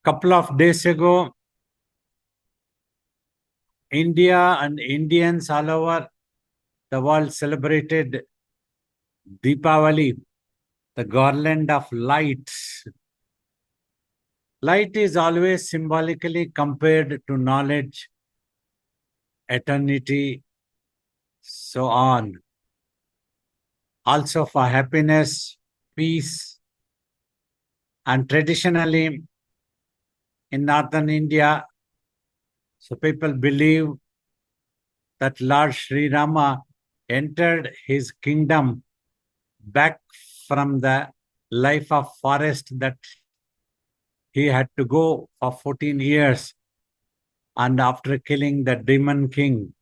Couple of days ago, India and Indians all over the world celebrated Deepavali, the garland of lights. Light is always symbolically compared to knowledge, eternity, so on. Also for happiness, peace, and traditionally in northern India, so people believe that Lord Sri Rama entered his kingdom back from the life of forest that he had to go for 14 years, and after killing the demon king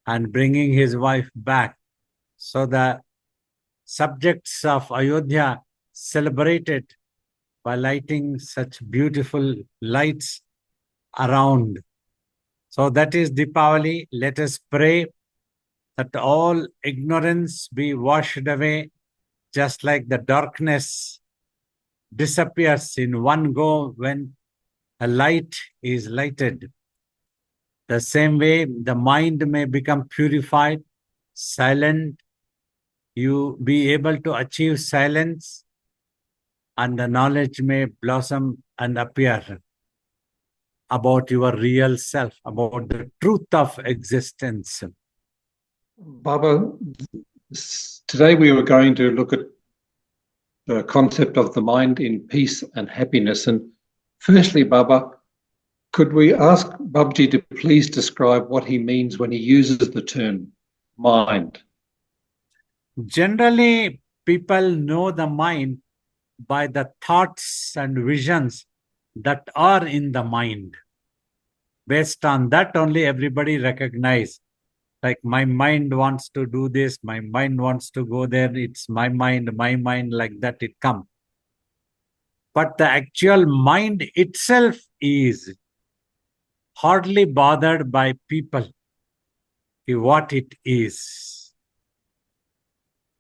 and bringing his wife back. So the subjects of Ayodhya celebrated by lighting such beautiful lights around. So that is Deepavali. Let us pray that all ignorance be washed away, just like the darkness disappears in one go when a light is lighted. The same way, the mind may become purified, silent. You be able to achieve silence, and the knowledge may blossom and appear about your real self, about the truth of existence. Baba, today we were going to look at the concept of the mind in peace and happiness. And firstly, Baba, could we ask Babaji to please describe what he means when he uses the term mind? Generally, people know the mind by the thoughts and visions that are in the mind. Based on that, only everybody recognize. Like, my mind wants to do this, my mind wants to go there, it's my mind, like that it comes. But the actual mind itself is hardly bothered by people what it is.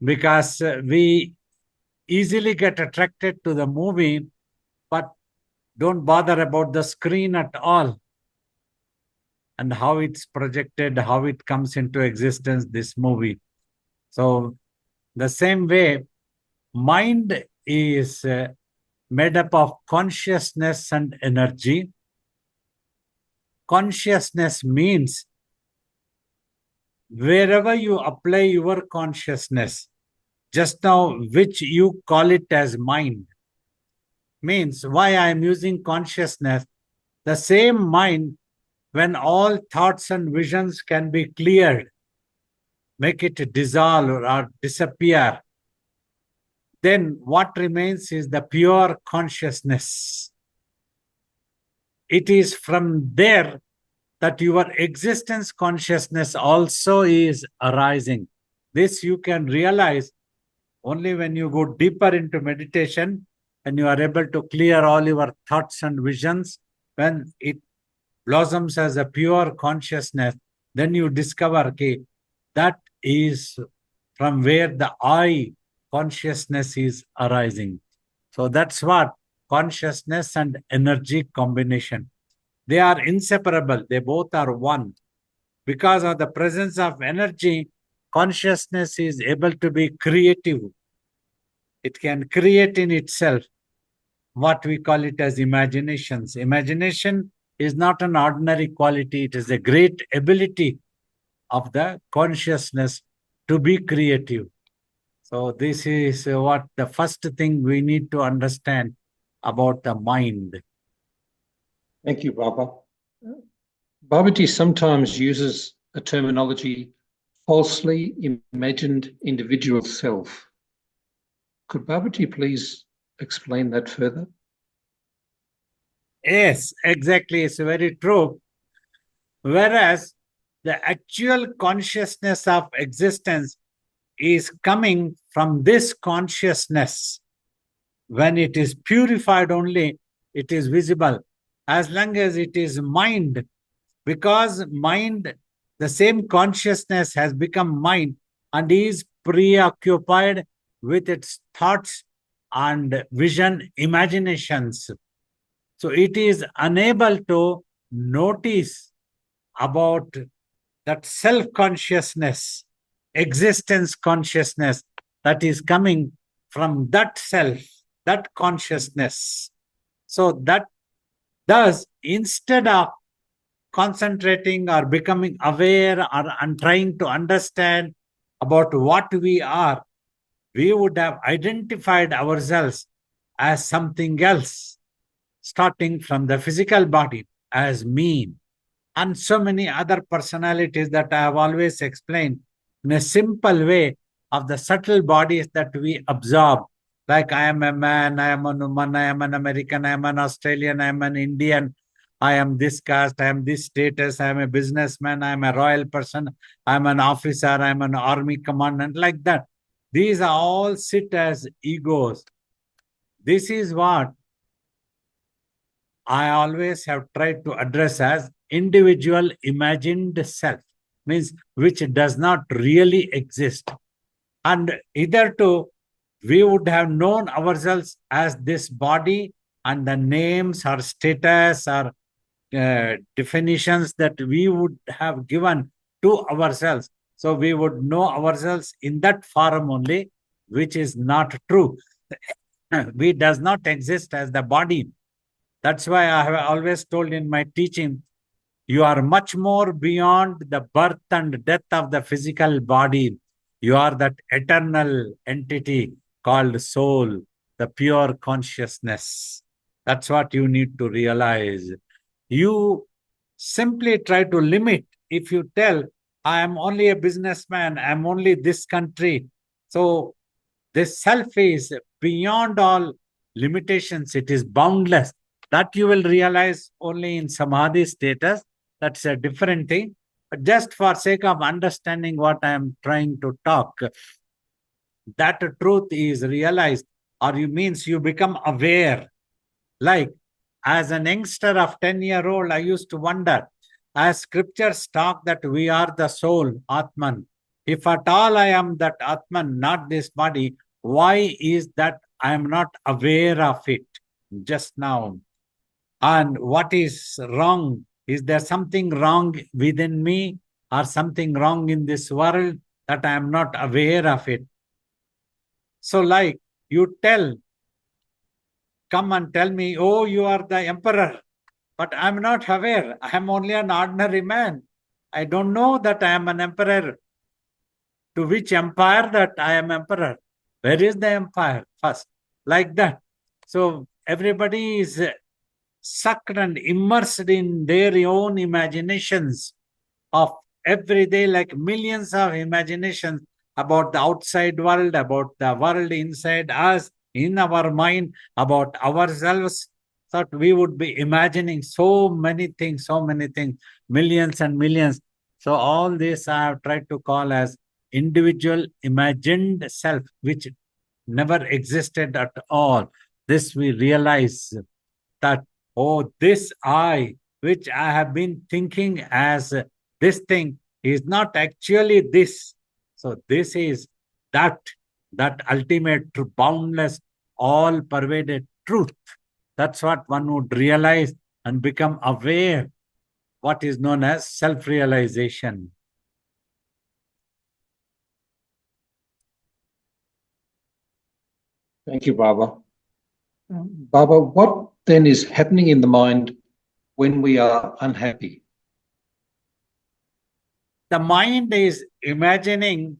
Because we easily get attracted to the movie, but don't bother about the screen at all and how it's projected, how it comes into existence, this movie. So the same way, mind is made up of consciousness and energy. Consciousness means wherever you apply your consciousness, just now which you call it as mind, means why I am using consciousness, the same mind, when all thoughts and visions can be cleared, make it dissolve or disappear, then what remains is the pure consciousness. It is from there that your existence consciousness also is arising. This you can realize only when you go deeper into meditation and you are able to clear all your thoughts and visions. When it blossoms as a pure consciousness, then you discover that is from where the I consciousness is arising. So that's what consciousness and energy combination. They are inseparable. They both are one. Because of the presence of energy, consciousness is able to be creative. It can create in itself what we call it as imaginations. Imagination is not an ordinary quality. It is a great ability of the consciousness to be creative. So this is what the first thing we need to understand about the mind. Thank you, Baba. Babaji sometimes uses a terminology, falsely imagined individual self. Could Babaji please explain that further? Yes, exactly. It's very true. Whereas the actual consciousness of existence is coming from this consciousness. When it is purified only, it is visible. As long as it is mind, because mind, the same consciousness has become mind and is preoccupied with its thoughts and vision imaginations. So it is unable to notice about that self-consciousness, existence consciousness that is coming from that self, that consciousness. So that thus, instead of concentrating or becoming aware or trying to understand about what we are, we would have identified ourselves as something else, starting from the physical body as me, and so many other personalities that I have always explained in a simple way of the subtle bodies that we absorb. Like I am a man, I am a woman, I am an American, I am an Australian, I am an Indian, I am this caste, I am this status, I am a businessman, I am a royal person, I am an officer, I am an army commandant, like that. These are all sit as egos. This is what I always have tried to address as individual imagined self, means which does not really exist. And hitherto, we would have known ourselves as this body, and the names or status or definitions that we would have given to ourselves. So we would know ourselves in that form only, which is not true. We does not exist as the body. That's why I have always told in my teaching, you are much more beyond the birth and death of the physical body. You are that eternal entity called soul, the pure consciousness. That's what you need to realize. You simply try to limit. If you tell, I am only a businessman, I am only this country. So this self is beyond all limitations, it is boundless. That you will realize only in samadhi status. That's a different thing. But just for sake of understanding what I am trying to talk, that truth is realized, or you means you become aware. Like as an youngster of 10-year-old, I used to wonder, as scriptures talk that we are the soul, Atman. If at all I am that Atman, not this body, why is that I am not aware of it just now? And what is wrong? Is there something wrong within me or something wrong in this world that I am not aware of it? So like you come and tell me, oh, you are the emperor, but I'm not aware. I'm only an ordinary man. I don't know that I am an emperor. To which empire that I am emperor? Where is the empire first? Like that. So everybody is sucked and immersed in their own imaginations of every day, like millions of imaginations about the outside world, about the world inside us, in our mind, about ourselves. That we would be imagining so many things, millions and millions. So all this I have tried to call as individual imagined self, which never existed at all. This we realize that, oh, this I, which I have been thinking as this thing, is not actually this. So this is that ultimate, boundless, all pervaded truth. That's what one would realize and become aware, what is known as self-realization. Thank you, Baba. Baba, what then is happening in the mind when we are unhappy? The mind is imagining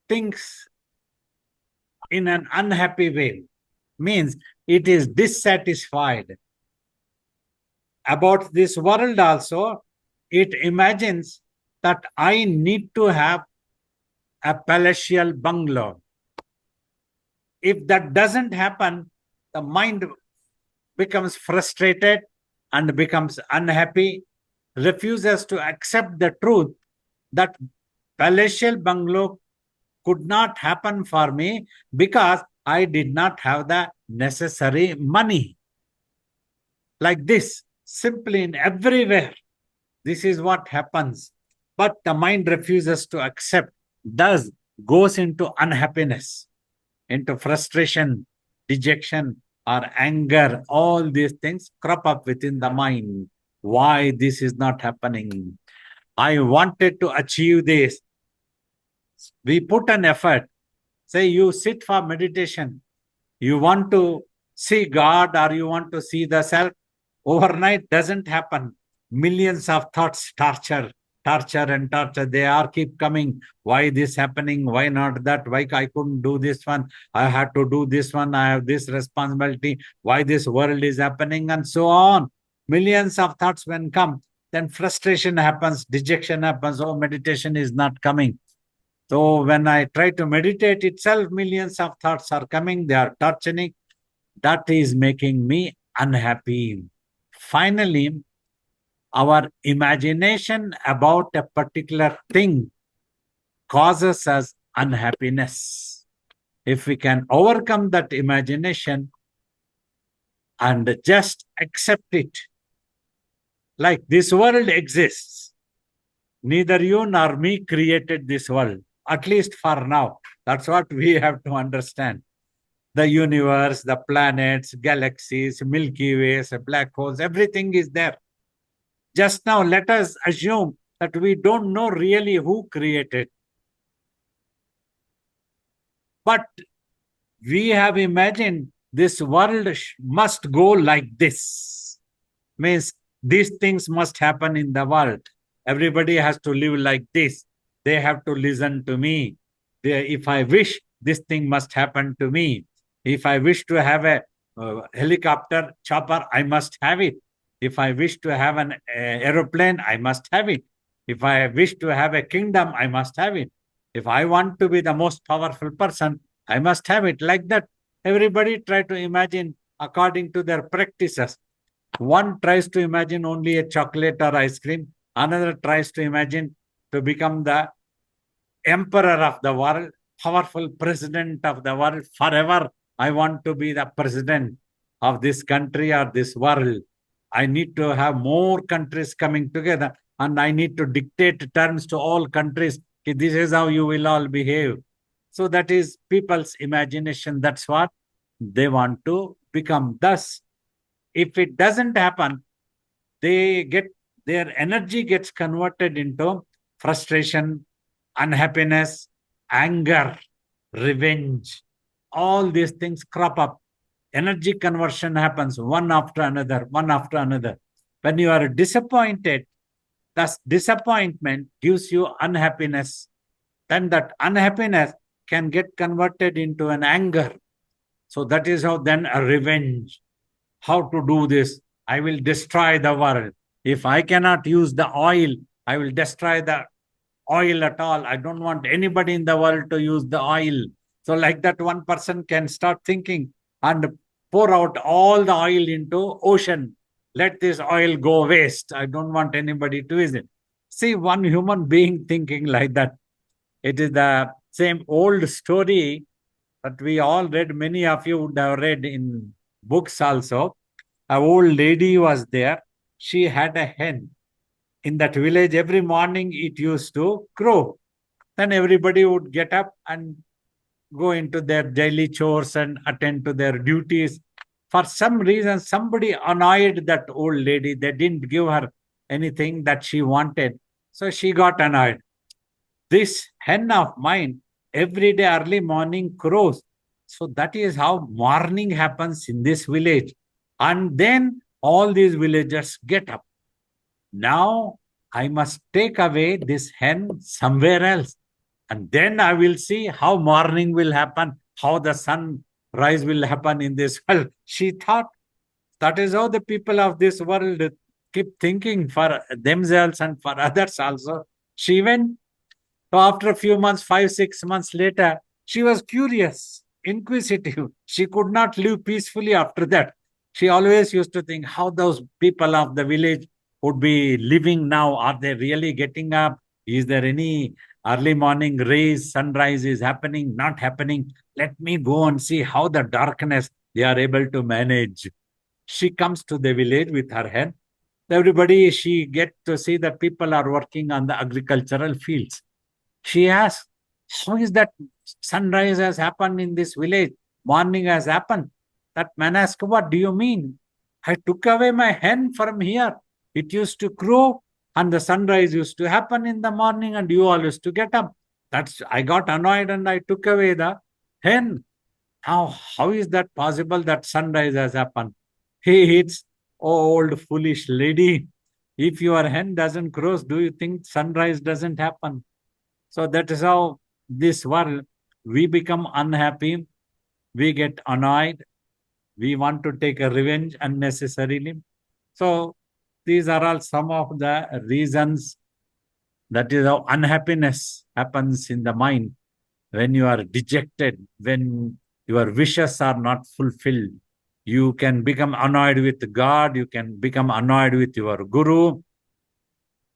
things in an unhappy way, means it is dissatisfied about this world also. It imagines that I need to have a palatial bungalow. If that doesn't happen, the mind becomes frustrated and becomes unhappy, refuses to accept the truth that palatial bungalow could not happen for me because I did not have the necessary money. Like this, simply in everywhere, this is what happens. But the mind refuses to accept, thus goes into unhappiness, into frustration, dejection, or anger, all these things crop up within the mind. Why this is not happening? I wanted to achieve this. We put an effort. Say you sit for meditation. You want to see God or you want to see the self. Overnight doesn't happen. Millions of thoughts, torture and torture. They are keep coming. Why this happening? Why not that? Why I couldn't do this one? I had to do this one. I have this responsibility. Why this world is happening? And so on. Millions of thoughts when come, then frustration happens, dejection happens. Oh, meditation is not coming. So when I try to meditate itself, millions of thoughts are coming. They are torturing. That is making me unhappy. Finally, our imagination about a particular thing causes us unhappiness. If we can overcome that imagination and just accept it, like this world exists, neither you nor me created this world, at least for now. That's what we have to understand. The universe, the planets, galaxies, Milky Ways, black holes, everything is there. Just now, let us assume that we don't know really who created. But we have imagined this world must go like this. Means these things must happen in the world. Everybody has to live like this. They have to listen to me. If I wish, this thing must happen to me. If I wish to have a helicopter, chopper, I must have it. If I wish to have an aeroplane, I must have it. If I wish to have a kingdom, I must have it. If I want to be the most powerful person, I must have it. Like that, everybody try to imagine according to their practices. One tries to imagine only a chocolate or ice cream. Another tries to imagine to become the emperor of the world, powerful president of the world forever. I want to be the president of this country or this world. I need to have more countries coming together and I need to dictate terms to all countries. This is how you will all behave. So that is people's imagination. That's what they want to become. Thus, if it doesn't happen, their energy gets converted into frustration, unhappiness, anger, revenge. All these things crop up. Energy conversion happens one after another, one after another. When you are disappointed, thus disappointment gives you unhappiness. Then that unhappiness can get converted into an anger. So that is how then a revenge. How to do this? I will destroy the world. If I cannot use the oil, I will destroy the oil at all. I don't want anybody in the world to use the oil. So like that, one person can start thinking and pour out all the oil into ocean. Let this oil go waste. I don't want anybody to use it. See, one human being thinking like that. It is the same old story that we all read. Many of you would have read in books also. An old lady was there. She had a hen. In that village, every morning it used to crow. Then everybody would get up and go into their daily chores and attend to their duties. For some reason, somebody annoyed that old lady. They didn't give her anything that she wanted. So she got annoyed. This hen of mine, every day early morning crows. So that is how morning happens in this village. And then all these villagers get up. Now I must take away this hen somewhere else. And then I will see how morning will happen, how the sunrise will happen in this world. She thought that is how the people of this world keep thinking for themselves and for others also. She went. So after a few months, 5, 6 months later, she was curious, inquisitive. She could not live peacefully after that. She always used to think how those people of the village would be living now. Are they really getting up? Is there any early morning rays, sunrise is happening, not happening? Let me go and see how the darkness they are able to manage. She comes to the village with her hen. Everybody, she gets to see that people are working on the agricultural fields. She asks, how is that sunrise has happened in this village? Morning has happened. That man asked, what do you mean? I took away my hen from here. It used to crow and the sunrise used to happen in the morning and you all used to get up. I got annoyed and I took away the hen. Now, how is that possible that sunrise has happened? It's old foolish lady. If your hen doesn't crow, do you think sunrise doesn't happen? So that is how this world, we become unhappy, we get annoyed, we want to take a revenge unnecessarily. So these are all some of the reasons. That is how unhappiness happens in the mind when you are dejected, when your wishes are not fulfilled. You can become annoyed with God, you can become annoyed with your guru.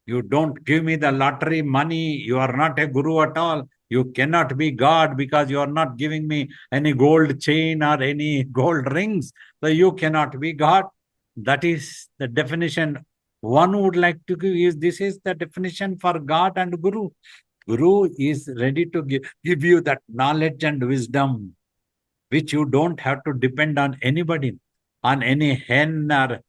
You don't give me the lottery money, you are not a guru at all. You cannot be God because you are not giving me any gold chain or any gold rings. So you cannot be God. That is the definition one would like to give. This is the definition for God and Guru. Guru is ready to give you that knowledge and wisdom, which you don't have to depend on anybody, on any hen or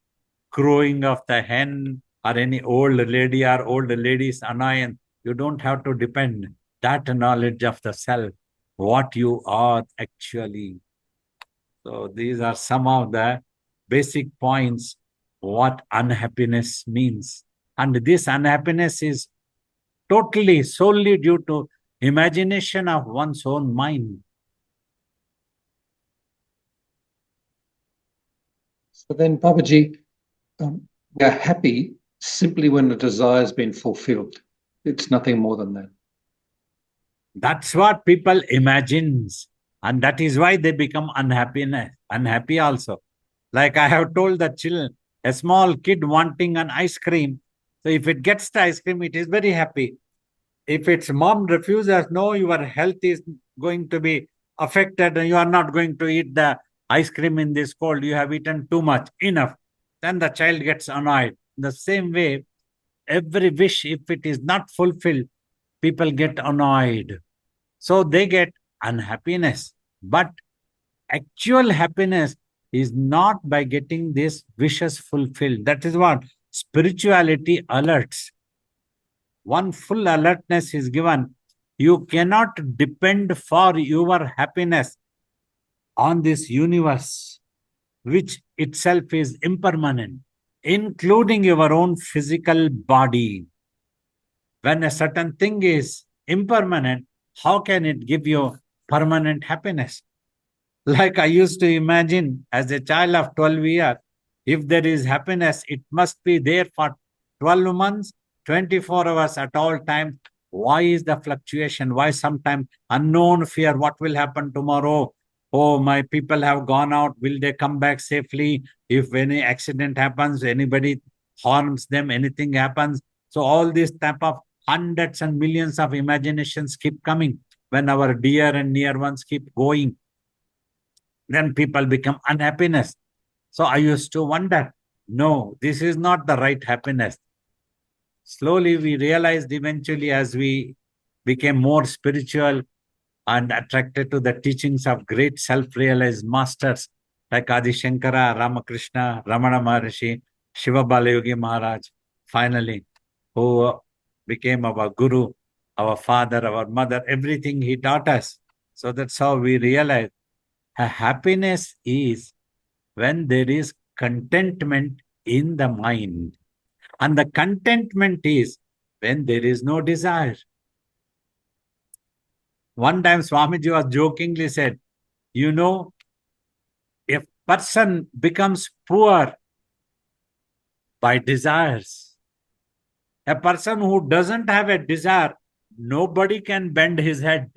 crowing of the hen or any old lady or old lady's annoyance. You don't have to depend. That knowledge of the self, what you are actually. So these are some of the basic points what unhappiness means. And this unhappiness is totally, solely due to imagination of one's own mind. So then, Babaji, we are happy simply when the desire has been fulfilled. It's nothing more than that. That's what people imagine. And that is why they become unhappy also. Like I have told the children, a small kid wanting an ice cream. So if it gets the ice cream, it is very happy. If its mom refuses, no, your health is going to be affected and you are not going to eat the ice cream in this cold, you have eaten too much, enough. Then the child gets annoyed. In the same way, every wish, if it is not fulfilled, people get annoyed. So they get unhappiness. But actual happiness is not by getting these wishes fulfilled. That is what spirituality alerts. One full alertness is given. You cannot depend for your happiness on this universe, which itself is impermanent, including your own physical body. When a certain thing is impermanent, how can it give you permanent happiness? Like I used to imagine as a child of 12 years, if there is happiness, it must be there for 12 months, 24 hours at all times. Why is the fluctuation? Why sometimes unknown fear? What will happen tomorrow? Oh, my people have gone out. Will they come back safely? If any accident happens, anybody harms them, anything happens. So all these type of hundreds and millions of imaginations keep coming when our dear and near ones keep going. Then people become unhappiness. So I used to wonder, no, this is not the right happiness. Slowly we realized eventually as we became more spiritual and attracted to the teachings of great self-realized masters like Adi Shankara, Ramakrishna, Ramana Maharishi, Shiva Balayogi Maharaj, finally, who became our guru, our father, our mother, everything he taught us. So that's how we realized happiness is when there is contentment in the mind. And the contentment is when there is no desire. One time Swamiji was jokingly said, you know, if person becomes poor by desires, a person who doesn't have a desire, nobody can bend his head.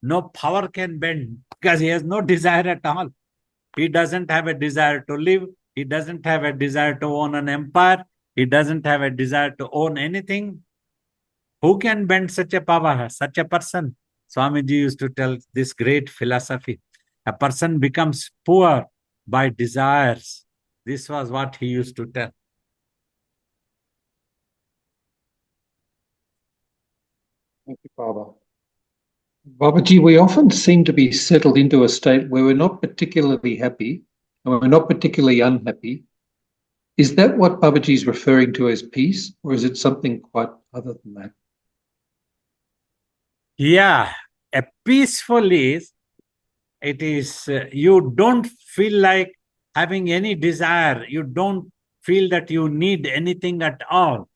No power can bend because he has no desire at all. He doesn't have a desire to live. He doesn't have a desire to own an empire. He doesn't have a desire to own anything. Who can bend such a power, such a person? Swamiji used to tell this great philosophy. A person becomes poor by desires. This was what he used to tell. Thank you, Baba. Babaji, we often seem to be settled into a state where we're not particularly happy, and we're not particularly unhappy. Is that what Babaji is referring to as peace, or is it something quite other than that? Yeah, a peaceful is, it is, you don't feel like having any desire. You don't feel that you need anything at all.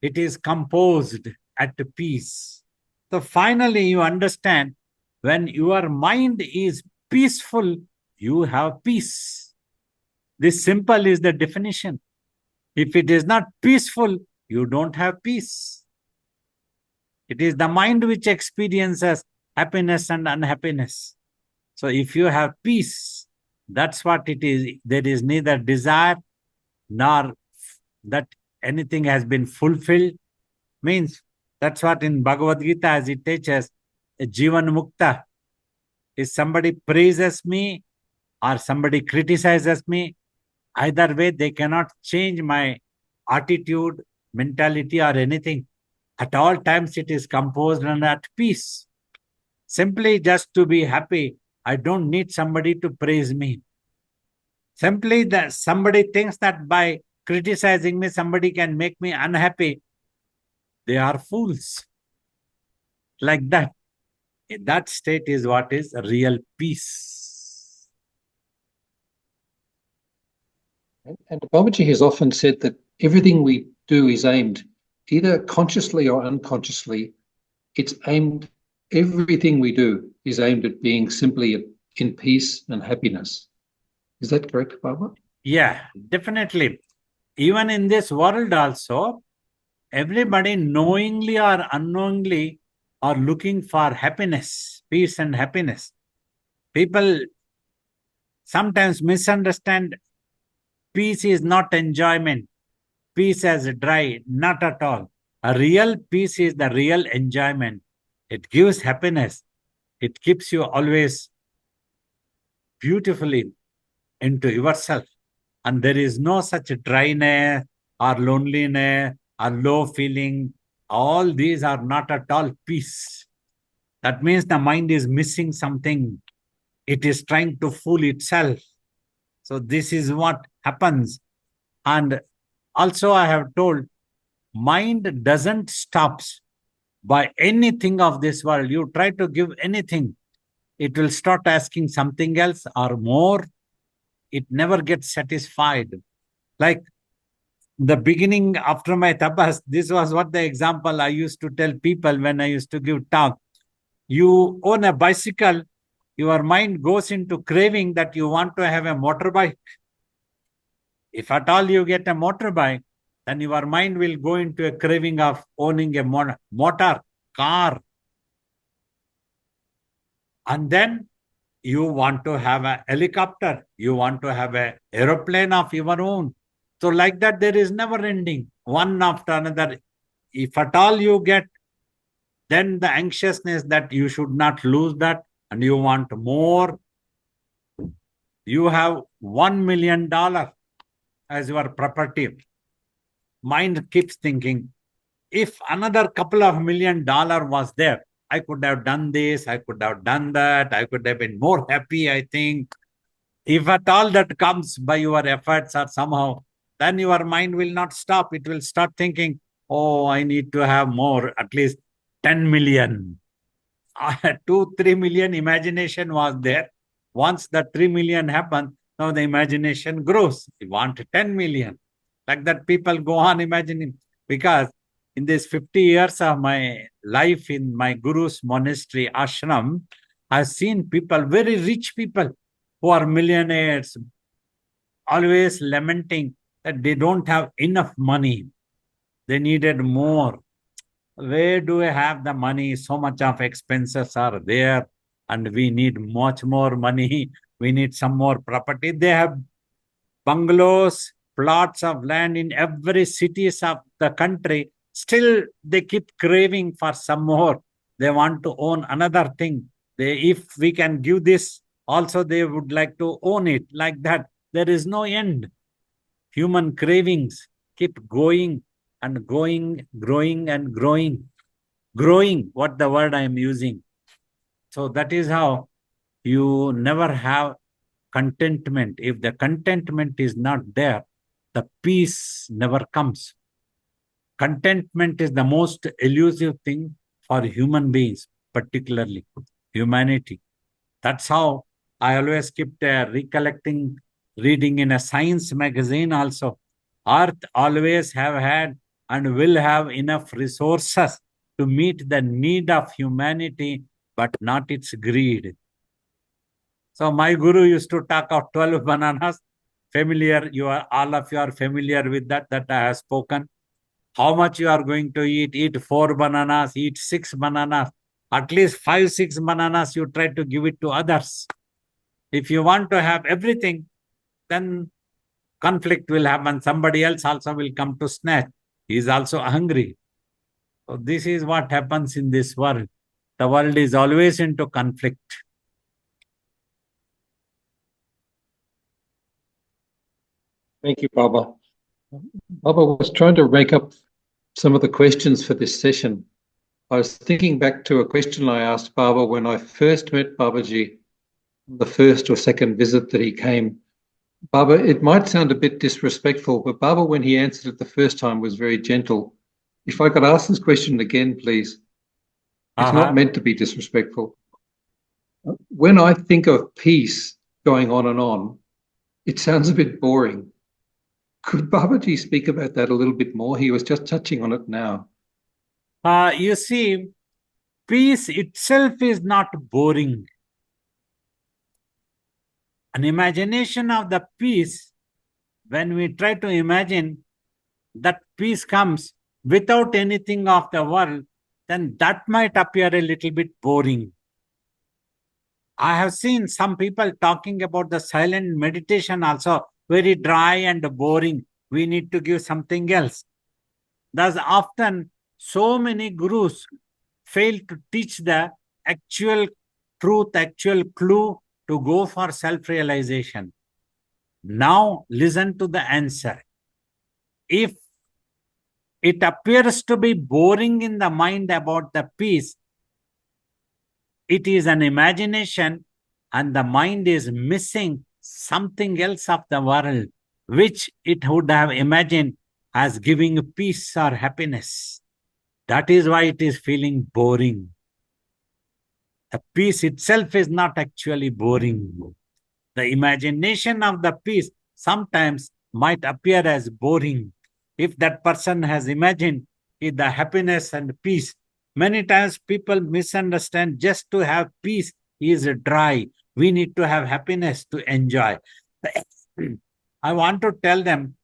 It is composed at peace. So finally, you understand when your mind is peaceful, you have peace. This simple is the definition. If it is not peaceful, you don't have peace. It is the mind which experiences happiness and unhappiness. So if you have peace, that's what it is. There is neither desire nor that anything has been fulfilled. Means that's what in Bhagavad Gita, as it teaches, a Jivan Mukta is somebody praises me or somebody criticizes me. Either way, they cannot change my attitude, mentality, or anything. At all times, it is composed and at peace. Simply just to be happy, I don't need somebody to praise me. Simply that somebody thinks that by criticizing me, somebody can make me unhappy. They are fools. Like that. That state is what is real peace. And Babaji has often said that everything we do is aimed, either consciously or unconsciously, everything we do is aimed at being simply in peace and happiness. Is that correct, Baba? Yeah, definitely. Even in this world also, everybody knowingly or unknowingly are looking for happiness, peace and happiness. People sometimes misunderstand peace is not enjoyment, peace as dry, not at all. A real peace is the real enjoyment. It gives happiness. It keeps you always beautifully into yourself. And there is no such dryness or loneliness or low feeling. All these are not at all peace. That means the mind is missing something. It is trying to fool itself. So this is what happens. And also I have told, mind doesn't stop by anything of this world. You try to give anything, it will start asking something else or more. It never gets satisfied. Like the beginning after my tapas, this was what the example I used to tell people when I used to give talk. You own a bicycle, your mind goes into craving that you want to have a motorbike. If at all you get a motorbike, then your mind will go into a craving of owning a motor car. And then you want to have a helicopter, you want to have a aeroplane of your own. So like that, there is never ending, one after another. If at all you get, then the anxiousness that you should not lose that and you want more. You have $1 million as your property. Mind keeps thinking, if another couple of $1 million was there, I could have done this, I could have done that, I could have been more happy, I think. If at all that comes by your efforts or somehow, then your mind will not stop. It will start thinking, oh, I need to have more, at least 10 million. 2, 3 million imagination was there. Once the 3 million happened, now the imagination grows. You want 10 million. Like that, people go on imagining. Because in this 50 years of my life in my guru's monastery ashram, I've seen people, very rich people, who are millionaires, always lamenting that they don't have enough money. They needed more. Where do we have the money? So much of expenses are there, and we need much more money. We need some more property. They have bungalows, plots of land in every cities of the country. Still, they keep craving for some more. They want to own another thing. If we can give this, also they would like to own it. Like that, there is no end. Human cravings keep going and going, growing and growing. Growing, what the word I am using. So that is how you never have contentment. If the contentment is not there, the peace never comes. Contentment is the most elusive thing for human beings, particularly humanity. That's how I always kept recollecting, reading in a science magazine also. Earth always have had and will have enough resources to meet the need of humanity, but not its greed. So my guru used to talk of 12 bananas. Familiar, all of you are familiar with that I have spoken. How much you are going to eat? Eat 4 bananas, eat 6 bananas. At least 5, 6 bananas you try to give it to others. If you want to have everything, then conflict will happen. Somebody else also will come to snatch. He is also hungry. So this is what happens in this world. The world is always into conflict. Thank you, Baba. Baba was trying to rake up some of the questions for this session. I was thinking back to a question I asked Baba when I first met Babaji, the first or second visit that he came. Baba, it might sound a bit disrespectful, but Baba, when he answered it the first time, was very gentle. If I could ask this question again, please. It's not meant to be disrespectful. When I think of peace going on and on, it sounds a bit boring. Could Babaji speak about that a little bit more? He was just touching on it now. You see, peace itself is not boring. An imagination of the peace, when we try to imagine that peace comes without anything of the world, then that might appear a little bit boring. I have seen some people talking about the silent meditation also, very dry and boring. We need to give something else. Thus, often so many gurus fail to teach the actual truth, actual clue to go for self-realization. Now, listen to the answer. If it appears to be boring in the mind about the peace, it is an imagination and the mind is missing something else of the world, which it would have imagined as giving peace or happiness. That is why it is feeling boring. The peace itself is not actually boring. The imagination of the peace sometimes might appear as boring. If that person has imagined the happiness and peace, many times people misunderstand just to have peace is dry. We need to have happiness to enjoy. I want to tell them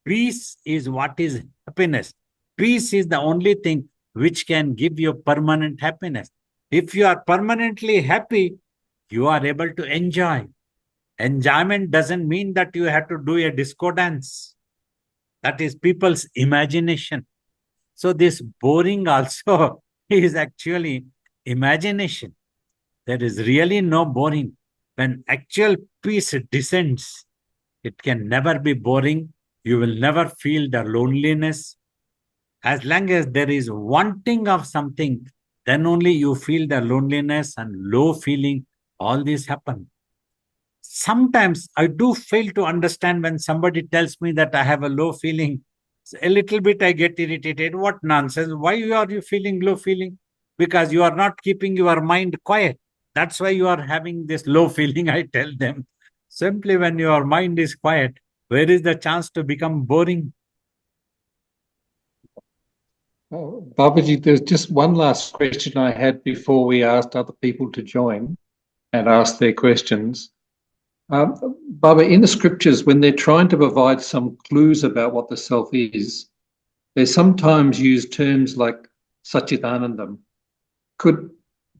peace is what is happiness. Peace is the only thing which can give you permanent happiness. If you are permanently happy, you are able to enjoy. Enjoyment doesn't mean that you have to do a disco dance. That is people's imagination. So this boring also is actually imagination. There is really no boring. When actual peace descends, it can never be boring. You will never feel the loneliness. As long as there is wanting of something, then only you feel the loneliness and low feeling. All this happen. Sometimes I do fail to understand when somebody tells me that I have a low feeling. A little bit I get irritated. What nonsense? Why are you feeling low feeling? Because you are not keeping your mind quiet. That's why you are having this low feeling, I tell them. Simply when your mind is quiet, where is the chance to become boring? Oh, Babaji, there's just one last question I had before we asked other people to join and ask their questions. Baba, in the scriptures, when they're trying to provide some clues about what the self is, they sometimes use terms like Satchitanandam. Could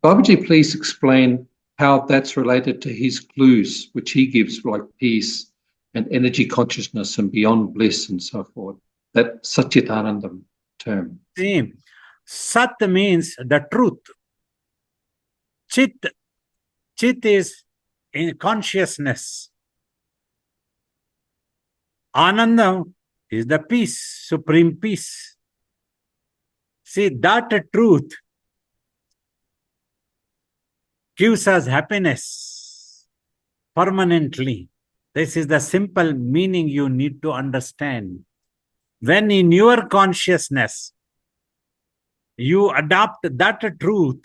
Babaji please explain how that's related to his clues, which he gives, like peace and energy consciousness and beyond bliss and so forth? That Satchitanandam term. See, Sat means the truth. Chit is in consciousness. Anandam is the peace, supreme peace. See, that truth gives us happiness. permanently. This is the simple meaning you need to understand. When in your consciousness, you adopt that truth,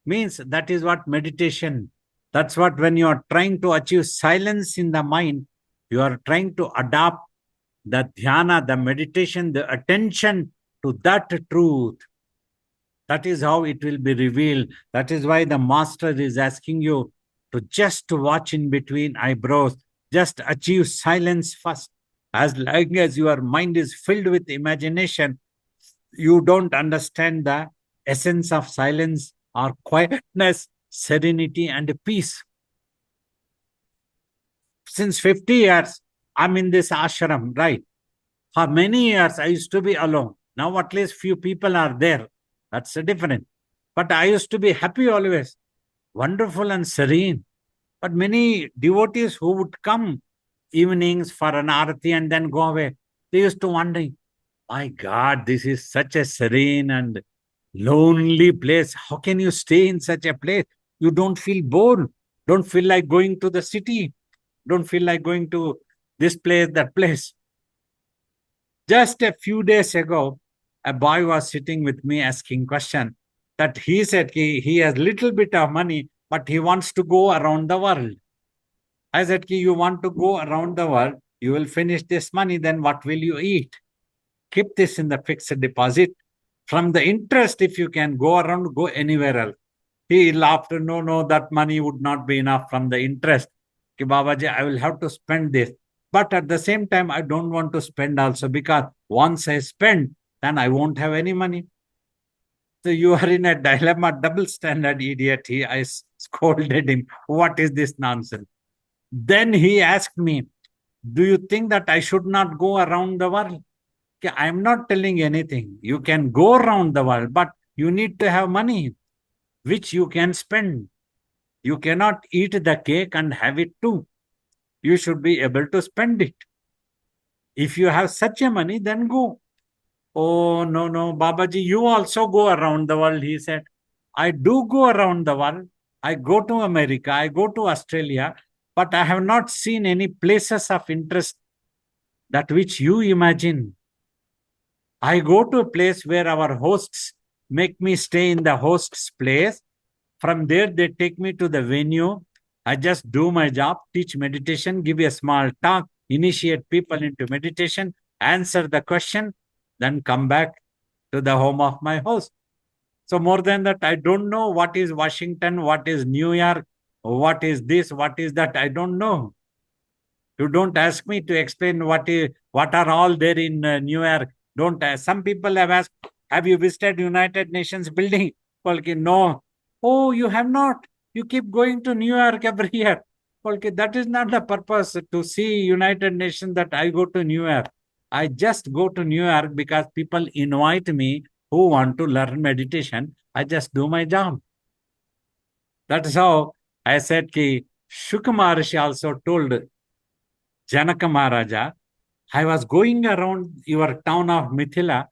means that is what meditation. That's what when you are trying to achieve silence in the mind, you are trying to adopt the dhyana, the meditation, the attention to that truth. That is how it will be revealed. That is why the master is asking you to just watch in between eyebrows, just achieve silence first. As long as your mind is filled with imagination, you don't understand the essence of silence or quietness, serenity, and peace. Since 50 years, I'm in this ashram, right? For many years, I used to be alone. Now, at least few people are there. That's different. But I used to be happy always, wonderful and serene. But many devotees who would come evenings for an arati and then go away, they used to wonder, my God, this is such a serene and lonely place. How can you stay in such a place? You don't feel bored. Don't feel like going to the city. Don't feel like going to this place, that place. Just a few days ago, a boy was sitting with me asking question that he said he has little bit of money, but he wants to go around the world. I said, you want to go around the world, you will finish this money, then what will you eat? Keep this in the fixed deposit. From the interest, if you can go around, go anywhere else. He laughed, no, that money would not be enough from the interest. Babaji, I will have to spend this. But at the same time, I don't want to spend also, because once I spend, then I won't have any money. So you are in a dilemma, double standard idiot. I scolded him. What is this nonsense? Then he asked me, do you think that I should not go around the world? I am not telling anything. You can go around the world, but you need to have money, which you can spend. You cannot eat the cake and have it too. You should be able to spend it. If you have such a money, then go. Oh, no, Babaji, you also go around the world, he said. I do go around the world. I go to America, I go to Australia, but I have not seen any places of interest that which you imagine. I go to a place where our hosts make me stay in the host's place. From there, they take me to the venue. I just do my job, teach meditation, give a small talk, initiate people into meditation, answer the question, then come back to the home of my host. So more than that, I don't know what is Washington, what is New York, what is this, what is that, I don't know. You don't ask me to explain what are all there in New York. Don't ask. Some people have asked, have you visited United Nations building? Okay, no. Oh, you have not. You keep going to New York every year. Okay, that is not the purpose to see United Nations that I go to New York. I just go to New York because people invite me who want to learn meditation. I just do my job. That is how I said ki Shukra Maharshi also told Janaka Maharaja, I was going around your town of Mithila,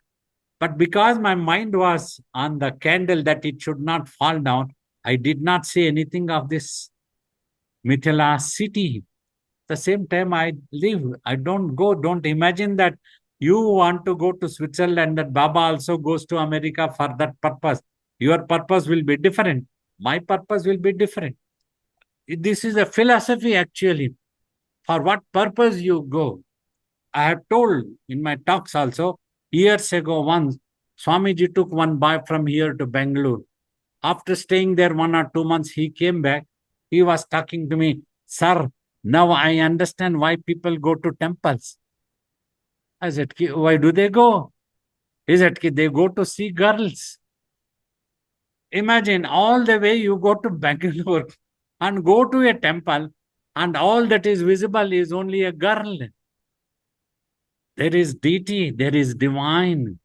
but because my mind was on the candle that it should not fall down, I did not say anything of this Mithila city. At the same time, I live. I don't go. Don't imagine that you want to go to Switzerland, that Baba also goes to America for that purpose. Your purpose will be different. My purpose will be different. This is a philosophy actually. For what purpose you go? I have told in my talks also, years ago once, Swamiji took one boy from here to Bangalore. After staying there 1 or 2 months, he came back. He was talking to me, sir, now I understand why people go to temples. I said, why do they go? He said, they go to see girls. Imagine all the way you go to Bangalore and go to a temple and all that is visible is only a girl. There is deity, there is divine.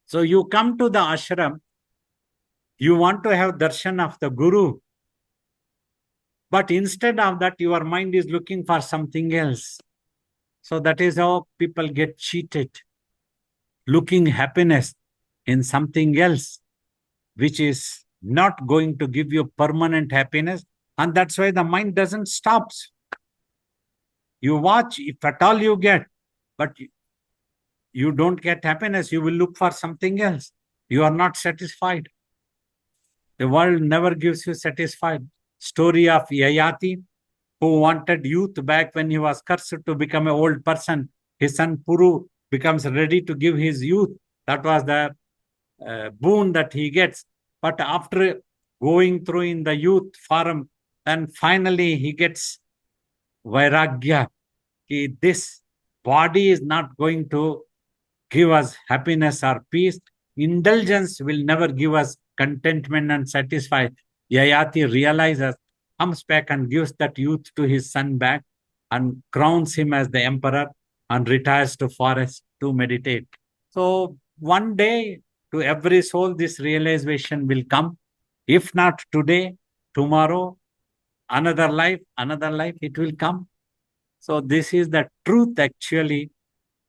So you come to the ashram, you want to have darshan of the Guru, but instead of that, your mind is looking for something else. So that is how people get cheated, looking happiness in something else, which is not going to give you permanent happiness, And that's why the mind doesn't stop. You watch, if at all you get, but you don't get happiness, you will look for something else. You are not satisfied. The world never gives you satisfied. Story of Yayati, who wanted youth back when he was cursed to become an old person. His son Puru becomes ready to give his youth. That was the boon that he gets. But after going through in the youth forum, then finally he gets vairagya. This body is not going to give us happiness or peace. Indulgence will never give us contentment and satisfy. Yayati realizes, comes back and gives that youth to his son back and crowns him as the emperor and retires to forest to meditate. So one day to every soul this realization will come. If not today, tomorrow, another life, it will come. So this is the truth actually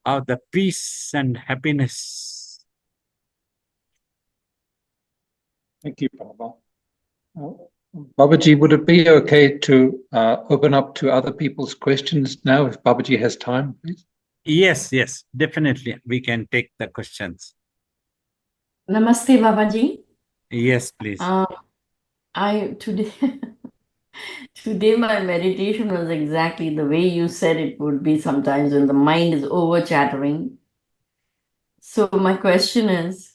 of the peace and happiness. Thank you, Baba. Babaji, would it be okay to open up to other people's questions now, if Babaji has time, please? Yes, definitely. We can take the questions. Namaste, Babaji. Yes, please. Today today my meditation was exactly the way you said it would be sometimes when the mind is over chattering. So my question is,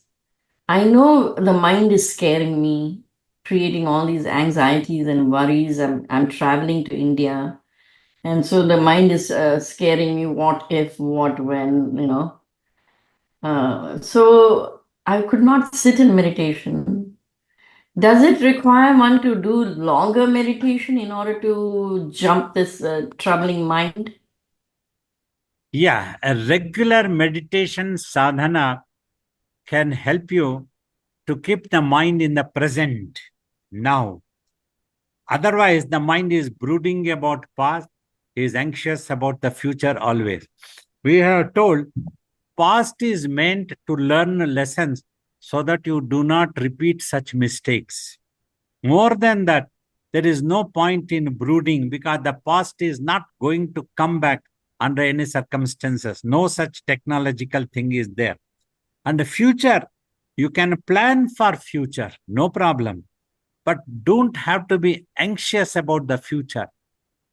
I know the mind is scaring me, creating all these anxieties and worries. I'm traveling to India, and so the mind is scaring me. What if? What when? So I could not sit in meditation. Does it require one to do longer meditation in order to jump this troubling mind? Yeah, a regular meditation sadhana can help you to keep the mind in the present now. Otherwise, the mind is brooding about past, is anxious about the future always. We have told past is meant to learn lessons so that you do not repeat such mistakes. More than that, there is no point in brooding because the past is not going to come back under any circumstances. No such technological thing is there. And the future, you can plan for future, no problem. But don't have to be anxious about the future.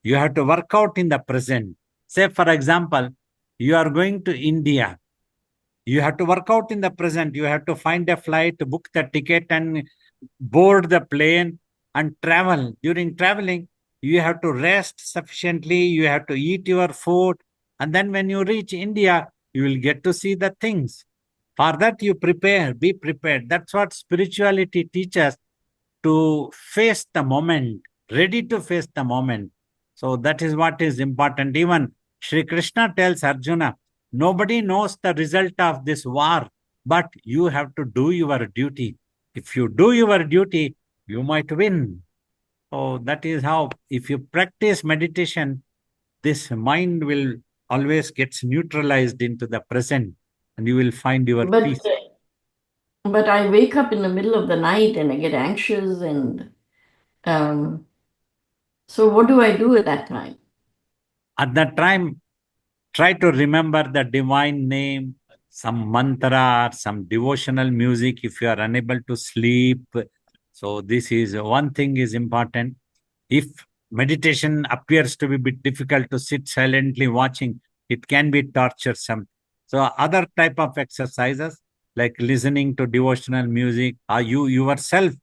You have to work out in the present. Say, for example, you are going to India. You have to work out in the present. You have to find a flight, book the ticket, and board the plane and travel. During traveling, you have to rest sufficiently. You have to eat your food. And then when you reach India, you will get to see the things. For that, you prepare, be prepared. That's what spirituality teaches, to face the moment, ready to face the moment. So that is what is important. Even Sri Krishna tells Arjuna, nobody knows the result of this war, but you have to do your duty. If you do your duty, you might win. So that is how, if you practice meditation, this mind will always gets neutralized into the present and you will find your But peace. but I wake up in the middle of the night and I get anxious, and so what do I do at that time? At that time, try to remember the divine name, some mantra, or some devotional music if you are unable to sleep. So this is one thing is important. If meditation appears to be a bit difficult to sit silently watching, it can be torturesome. So other type of exercises like listening to devotional music, or you yourself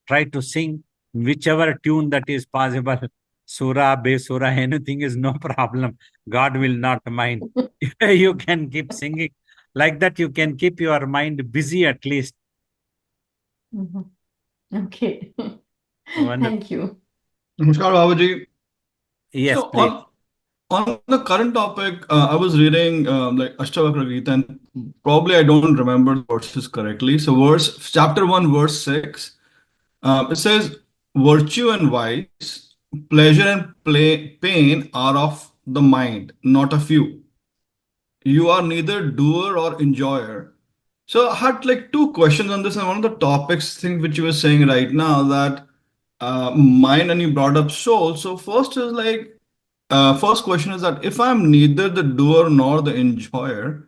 try to sing whichever tune that is possible. Surah, Besura, anything is no problem. God will not mind. You can keep singing. Like that, you can keep your mind busy at least. Mhm. Okay. Wonderful. Thank you. Namaskar, Babaji. Yes, So please. on the current topic, I was reading like Ashtavakra Gita, and probably I don't remember the verses correctly. So chapter 1, verse 6, it says, "Virtue and vice, pleasure and pain are of the mind, not of you. You are neither doer or enjoyer." So I had like two questions on this, and one of the topics, thing which you were saying right now, that mind and you brought up soul. So first is like, first question is that if I'm neither the doer nor the enjoyer,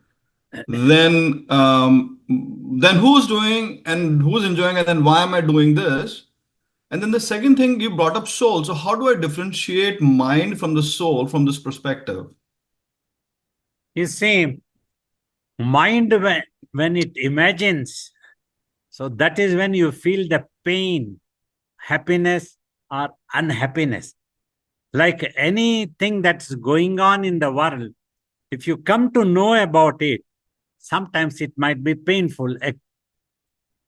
then who's doing and who's enjoying, and then why am I doing this? And then the second thing you brought up soul. So how do I differentiate mind from the soul from this perspective? You see, mind when it imagines, so that is when you feel the pain, happiness or unhappiness. Like anything that's going on in the world, if you come to know about it, sometimes it might be painful,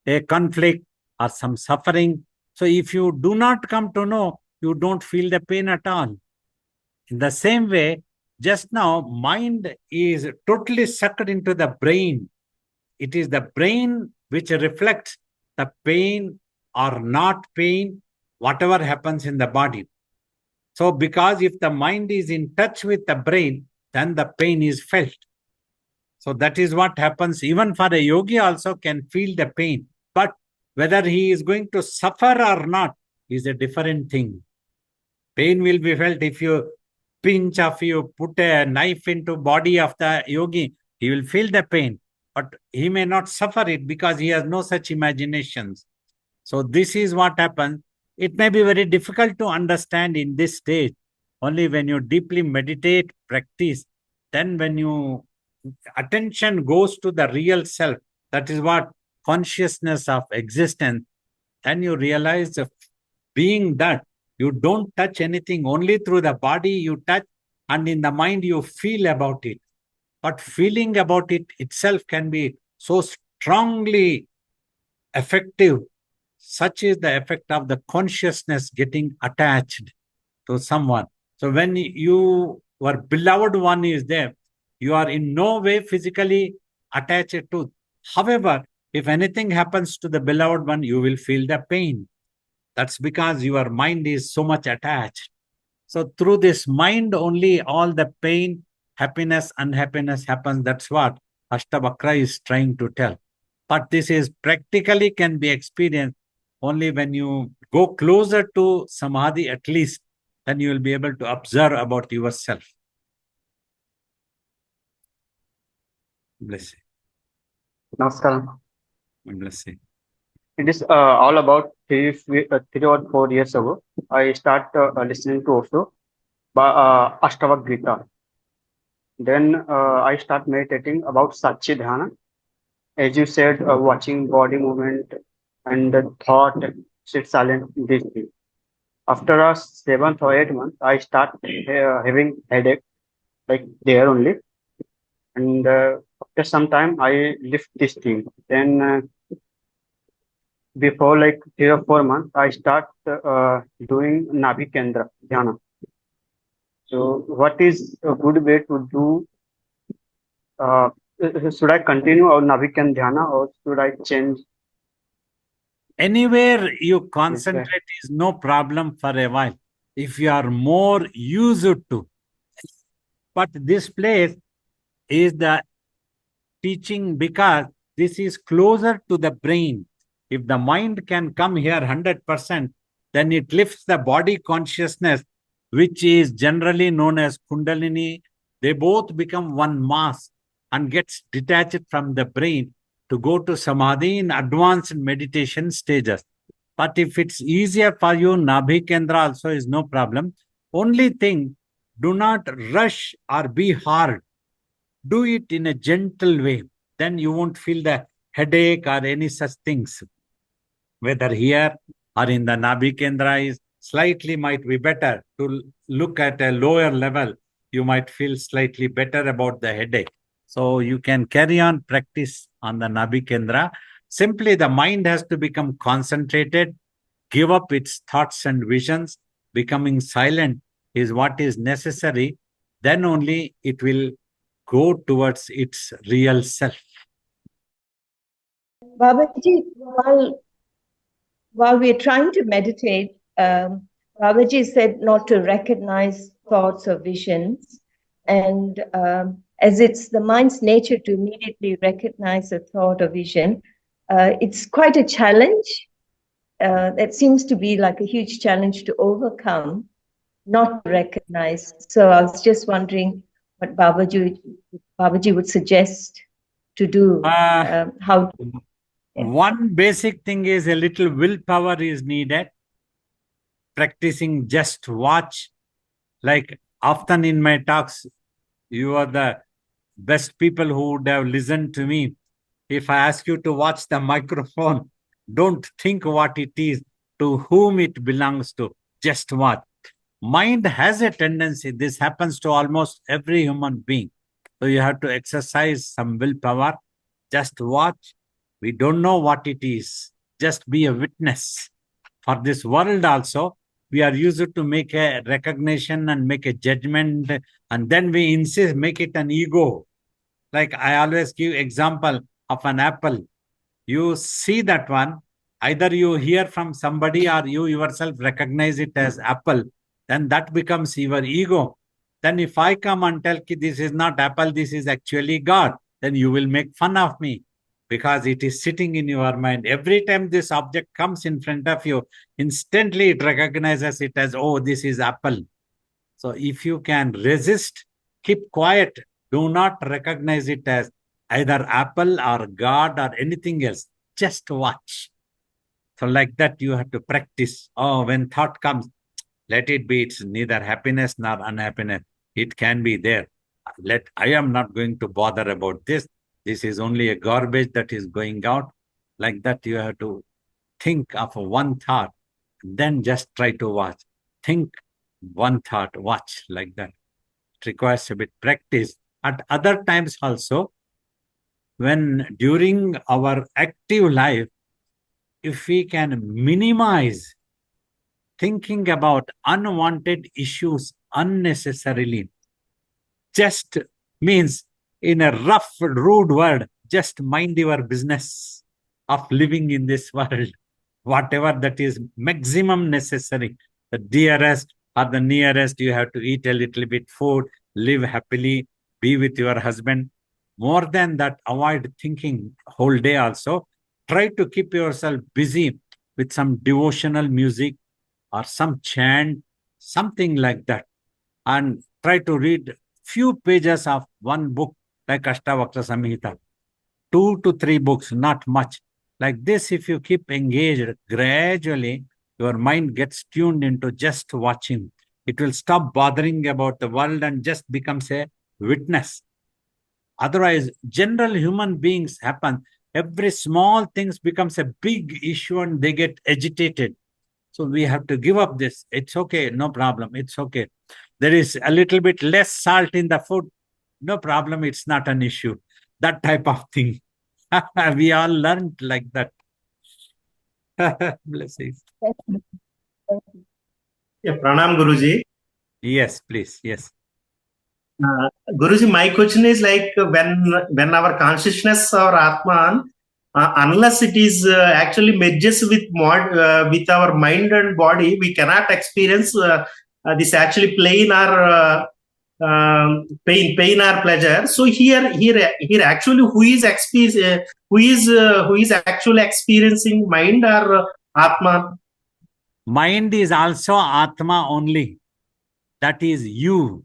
a conflict or some suffering. So if you do not come to know, you don't feel the pain at all. In the same way, just now, mind is totally sucked into the brain. It is the brain which reflects the pain or not pain, whatever happens in the body. So, because if the mind is in touch with the brain, then the pain is felt. So, that is what happens. Even for a yogi, also can feel the pain. But whether he is going to suffer or not is a different thing. Pain will be felt if you pinch, if you put a knife into body of the yogi, he will feel the pain, but he may not suffer it because he has no such imaginations. So this is what happens. It may be very difficult to understand in this stage. Only when you deeply meditate, practice, then when you attention goes to the real self, that is what consciousness of existence, then you realize the being that you don't touch anything, only through the body you touch, and in the mind you feel about it. But feeling about it itself can be so strongly effective. Such is the effect of the consciousness getting attached to someone. So when your beloved one is there, you are in no way physically attached to. However, if anything happens to the beloved one, you will feel the pain. That's because your mind is so much attached. So through this mind only all the pain, happiness, unhappiness happens. That's what Ashtavakra is trying to tell. But this is practically can be experienced only when you go closer to Samadhi at least, then you will be able to observe about yourself. Bless you. Namaskaram. Bless you. It is all about 3 or 4 years ago. I start listening to also Ashtavak Gita. Then I start meditating about Satchi Dhyana. As you said, watching body movement and the thought, sit silent, this thing. After a 7 or 8 months, I start having headache, like there only. And after some time, I lift this thing. Then before like 3 or 4 months, I start doing Nabi Kendra Dhyana. So, what is a good way to do? Should I continue our Nabi Kendra Dhyana or should I change? Anywhere you concentrate is no problem for a while if you are more used to. But this place is the teaching because this is closer to the brain. If the mind can come here 100%, then it lifts the body consciousness, which is generally known as Kundalini. They both become one mass and gets detached from the brain to go to Samadhi in advanced meditation stages. But if it's easier for you, Nabhi Kendra also is no problem. Only thing, do not rush or be hard. Do it in a gentle way. Then you won't feel the headache or any such things. Whether here or in the Nabhi Kendra is slightly might be better. To look at a lower level, you might feel slightly better about the headache. So you can carry on practice on the Nabhi Kendra. Simply the mind has to become concentrated, give up its thoughts and visions, becoming silent is what is necessary. Then only it will go towards its real self. Babaji, while we're trying to meditate, Babaji said not to recognize thoughts or visions. And as it's the mind's nature to immediately recognize a thought or vision, it's quite a challenge. that seems to be like a huge challenge to overcome, not to recognize. So I was just wondering what Babaji would suggest to do. How? One basic thing is a little willpower is needed. Practicing just watch. Like often in my talks, you are the best people who would have listened to me. If I ask you to watch the microphone, don't think what it is, to whom it belongs to. Just watch. Mind has a tendency, this happens to almost every human being. So you have to exercise some willpower. Just watch. We don't know what it is. Just be a witness. For this world also, we are used to make a recognition and make a judgment, and then we insist, make it an ego. Like I always give example of an apple. You see that one, either you hear from somebody or you yourself recognize it as apple, then that becomes your ego. Then if I come and tell ki this is not apple, this is actually God, then you will make fun of me because it is sitting in your mind. Every time this object comes in front of you, instantly it recognizes it as, oh, this is apple. So if you can resist, keep quiet, do not recognize it as either apple or God or anything else. Just watch. So like that, you have to practice. Oh, when thought comes, let it be. It's neither happiness nor unhappiness. It can be there. I am not going to bother about this. This is only a garbage that is going out. Like that, you have to think of one thought, then just try to watch. Think one thought, watch like that. It requires a bit practice. At other times also, when during our active life, if we can minimize thinking about unwanted issues unnecessarily, just means in a rough, rude word, just mind your business of living in this world, whatever that is maximum necessary. The dearest or the nearest, you have to eat a little bit food, live happily, be with your husband. More than that, avoid thinking whole day also. Try to keep yourself busy with some devotional music or some chant, something like that. And try to read few pages of one book like Ashtavakra Samhita. 2 to 3 books, not much. Like this, if you keep engaged, gradually your mind gets tuned into just watching. It will stop bothering about the world and just becomes a witness. Otherwise, general human beings happen. Every small things becomes a big issue and they get agitated. So we have to give up this. It's okay, no problem. It's okay. There is a little bit less salt in the food. No problem. It's not an issue. That type of thing. We all learned like that. Blessings. Yeah, Pranam Guruji. Yes, please. Yes. Guruji, my question is like when our consciousness or Atma, unless it is actually merges with our mind and body, we cannot experience this actually pain or pain or pleasure. So here actually who is actually experiencing mind or Atma? Mind is also Atma only. That is you.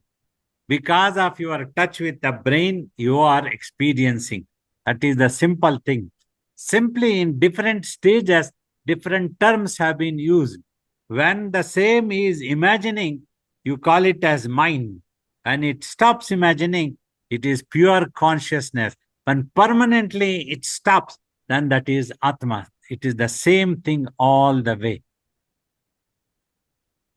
Because of your touch with the brain, you are experiencing. That is the simple thing. Simply in different stages, different terms have been used. When the same is imagining, you call it as mind. When it stops imagining, it is pure consciousness. When permanently it stops, then that is Atma. It is the same thing all the way.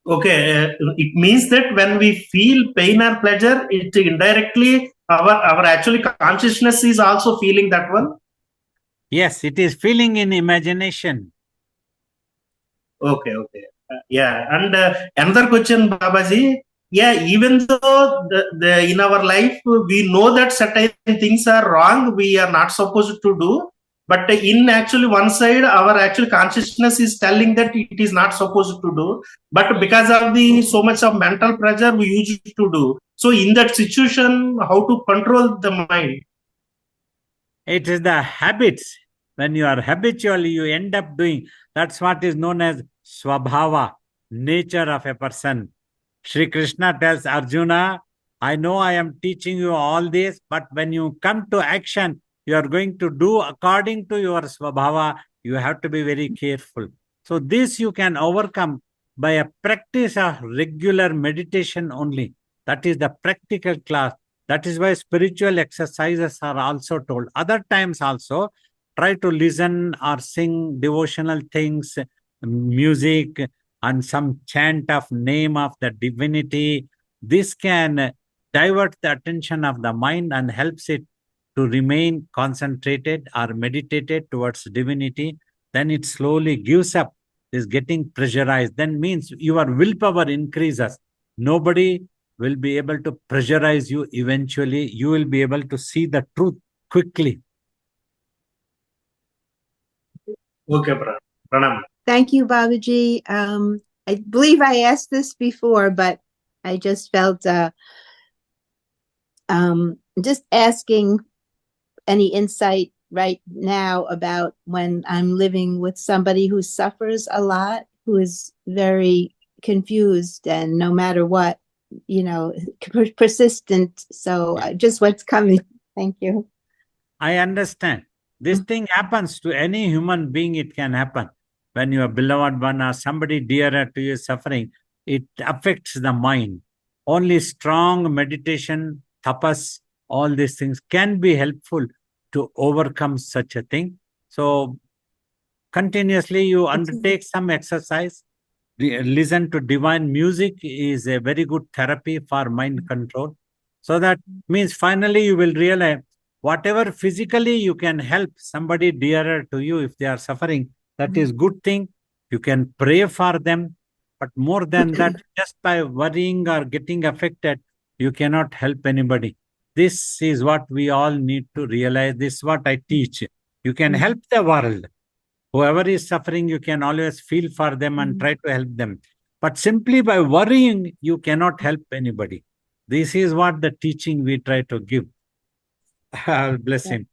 Okay, it means that when we feel pain or pleasure, it indirectly our actually consciousness is also feeling that one. Yes, it is feeling in imagination. Okay. Yeah, and another question, Babaji. Yeah, even though in our life we know that certain things are wrong, we are not supposed to do. But in actually one side, our actual consciousness is telling that it is not supposed to do. But because of the so much of mental pressure, we use it to do. So in that situation, how to control the mind? It is the habits. when you are habitually, you end up doing. That's what is known as swabhava, nature of a person. Shri Krishna tells Arjuna, I know I am teaching you all this, but when you come to action, you are going to do according to your swabhava. You have to be very careful. So this you can overcome by a practice of regular meditation only. That is the practical class. That is why spiritual exercises are also told. Other times also, try to listen or sing devotional things, music, and some chant of name of the divinity. This can divert the attention of the mind and helps it to remain concentrated or meditated towards divinity. Then it slowly gives up, is getting pressurized. Then means your willpower increases. Nobody will be able to pressurize you. Eventually, you will be able to see the truth quickly. Okay, Pranam. Thank you, Babaji. I believe I asked this before, but I just felt just asking any insight right now about when I'm living with somebody who suffers a lot, who is very confused, and no matter what, persistent. So just what's coming. Thank you. I understand. This thing happens to any human being. It can happen. When your beloved one or somebody dearer to you is suffering, it affects the mind. Only strong meditation, tapas, all these things can be helpful to overcome such a thing. So continuously you undertake some exercise. Listen to divine music is a very good therapy for mind control. So that means finally you will realize whatever physically you can help somebody dearer to you if they are suffering, that is good thing. You can pray for them. But more than that, just by worrying or getting affected, you cannot help anybody. This is what we all need to realize. This is what I teach. You can help the world. Whoever is suffering, you can always feel for them and try to help them. But simply by worrying, you cannot help anybody. This is what the teaching we try to give. Bless him.